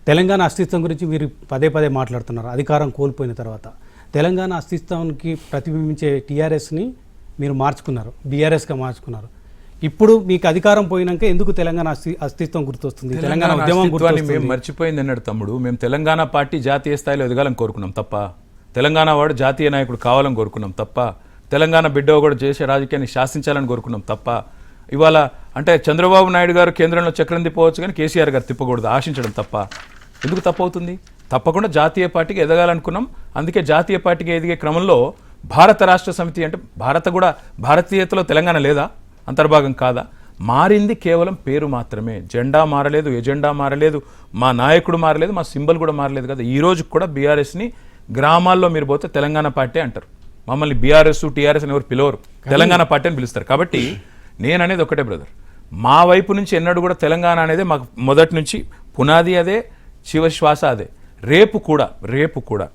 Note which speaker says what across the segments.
Speaker 1: తెలంగాణ అస్తిత్వం గురించి మీరు పదే పదే మాట్లాడుతున్నారు. అధికారం కోల్పోయిన తర్వాత తెలంగాణ అస్తిత్వానికి ప్రతిబింబించే టీఆర్ఎస్ని మీరు మార్చుకున్నారు, బీఆర్ఎస్గా మార్చుకున్నారు. ఇప్పుడు మీకు అధికారం పోయినాక ఎందుకు తెలంగాణ అస్తిత్వం గుర్తొస్తుంది? తెలంగాణ ఉద్యమం గుర్తొస్తుంది.
Speaker 2: మేము మర్చిపోయింది అన్నాడు తమ్ముడు. మేము తెలంగాణ పార్టీ జాతీయ స్థాయిలో ఎదగాలని కోరుకున్నాం తప్ప, తెలంగాణ వాడు జాతీయ నాయకుడు కావాలని కోరుకున్నాం తప్ప, తెలంగాణ బిడ్డ కూడా చేసే రాజకీయాన్ని శాసించాలని కోరుకున్నాం తప్ప, ఇవాళ అంటే చంద్రబాబు నాయుడు గారు కేంద్రంలో చక్రం తిప్పవచ్చు కానీ కేసీఆర్ గారు తిప్పకూడదు ఆశించడం తప్ప. ఎందుకు తప్పవుతుంది? తప్పకుండా జాతీయ పార్టీకి ఎదగాలనుకున్నాం. అందుకే జాతీయ పార్టీకి ఎదిగే క్రమంలో భారత రాష్ట్ర సమితి అంటే భారత కూడా భారతీయతలో తెలంగాణ లేదా, అంతర్భాగం కాదా? మారింది కేవలం పేరు మాత్రమే. జెండా మారలేదు, ఎజెండా మారలేదు, మా నాయకుడు మారలేదు, మా సింబల్ కూడా మారలేదు కదా. ఈ రోజు కూడా బీఆర్ఎస్ని గ్రామాల్లో మీరు పోతే తెలంగాణ పార్టీ అంటారు. మమ్మల్ని బీఆర్ఎస్ టీఆర్ఎస్ అని ఎవరు పిలవరు, తెలంగాణ పార్టీ అని పిలుస్తారు. కాబట్టి నేను అనేది ఒకటే బ్రదర్, మా వైపు నుంచి ఎన్నడూ కూడా తెలంగాణ అనేది మాకు మొదటి నుంచి పునాది అదే, చివరి శ్వాస అదే. రేపు కూడా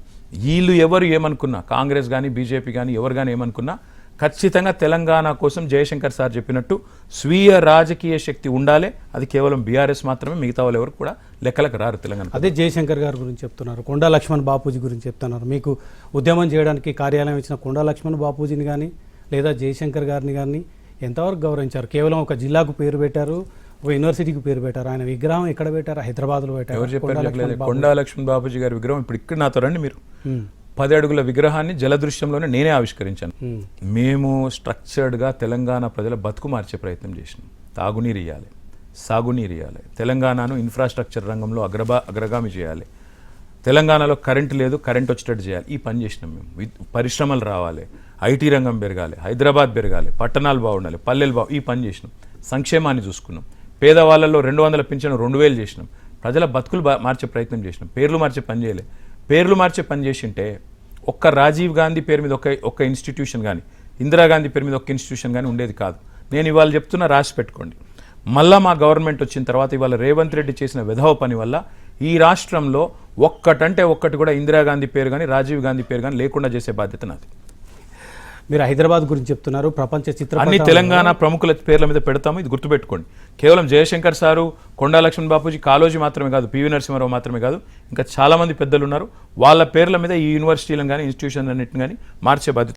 Speaker 2: వీళ్ళు ఎవరు ఏమనుకున్నా, కాంగ్రెస్ కానీ బీజేపీ కానీ ఎవరు కానీ ఏమనుకున్నా, ఖచ్చితంగా తెలంగాణ కోసం జయశంకర్ సార్ చెప్పినట్టు స్వీయ రాజకీయ శక్తి ఉండాలి. అది కేవలం బీఆర్ఎస్ మాత్రమే, మిగతా వాళ్ళు ఎవరు కూడా లెక్కలకు రారు తెలంగాణ.
Speaker 1: అదే జయశంకర్ గారి గురించి చెప్తున్నారు, కొండా లక్ష్మణ్ బాపూజీ గురించి చెప్తున్నారు. మీకు ఉద్యమం చేయడానికి కార్యాలయం ఇచ్చిన కొండా లక్ష్మణ్ బాపూజీని కానీ లేదా జయశంకర్ గారిని కానీ ఎంతవరకు గౌరవించారు? కేవలం ఒక జిల్లాకు పేరు పెట్టారు, ఒక యూనివర్సిటీకి పేరు పెట్టారు. ఆయన విగ్రహం ఎక్కడ పెట్టారు? హైదరాబాద్లో పెట్టారు.
Speaker 2: ఎవరు చెప్పారు? కొండా లక్ష్మణ్ బాపూజీ గారి విగ్రహం ఇప్పుడు ఇక్కడ నాతో రండి మీరు. 10 అడుగుల విగ్రహాన్ని జలదృశ్యంలోనే నేనే ఆవిష్కరించాను. మేము స్ట్రక్చర్డ్గా తెలంగాణ ప్రజల బతుకు మార్చే ప్రయత్నం చేసినాం. తాగునీరు ఇవ్వాలి, సాగునీరు ఇవ్వాలి, తెలంగాణను ఇన్ఫ్రాస్ట్రక్చర్ రంగంలో అగ్రగామి చేయాలి, తెలంగాణలో కరెంట్ లేదు, కరెంట్ వచ్చేటట్టు చేయాలి. ఈ పని చేసినాం మేము. పరిశ్రమలు రావాలి, ఐటీ రంగం పెరగాలి, హైదరాబాద్ పెరగాలి, పట్టణాలు బాగుండాలి, పల్లెలు ఈ పని చేసినాం. సంక్షేమాన్ని చూసుకున్నాం. పేదవాళ్ళలో 200 పింఛను 2000 చేసినాం. ప్రజల బతుకులు మార్చే ప్రయత్నం చేసినాం. పేర్లు మార్చే పని చేయలే. పేర్లు మార్చే పని చేసింటే ఒక్క రాజీవ్ గాంధీ పేరు మీద ఒక్క ఇన్స్టిట్యూషన్ కానీ, ఇందిరాగాంధీ పేరు మీద ఒక్క ఇన్స్టిట్యూషన్ కానీ ఉండేది కాదు. నేను ఇవాళ చెప్తున్నా, రాసి పెట్టుకోండి. మళ్ళా మా గవర్నమెంట్ వచ్చిన తర్వాత ఇవాళ రేవంత్ రెడ్డి చేసిన విధవ పని వల్ల ఈ రాష్ట్రంలో ఒక్కటంటే ఒక్కటి కూడా ఇందిరాగాంధీ పేరు కానీ రాజీవ్ గాంధీ పేరు కానీ లేకుండా చేసే బాధ్యత నాది.
Speaker 1: మీరు హైదరాబాద్ గురించి చెప్తున్నారు, ప్రపంచ చిత్ర
Speaker 2: అన్ని తెలంగాణ ప్రముఖుల పేర్ల మీద పెడతాము. ఇది గుర్తుపెట్టుకోండి. కేవలం జయశంకర్ సారు, కొండా లక్ష్మణ్ బాపూజీ, కాళోజీ మాత్రమే కాదు, పివి నరసింహారావు మాత్రమే కాదు, ఇంకా చాలామంది పెద్దలు ఉన్నారు. వాళ్ళ పేర్ల మీద ఈ యూనివర్సిటీలను కానీ ఇన్స్టిట్యూషన్ అన్నింటిని కానీ మార్చే బాధ్యత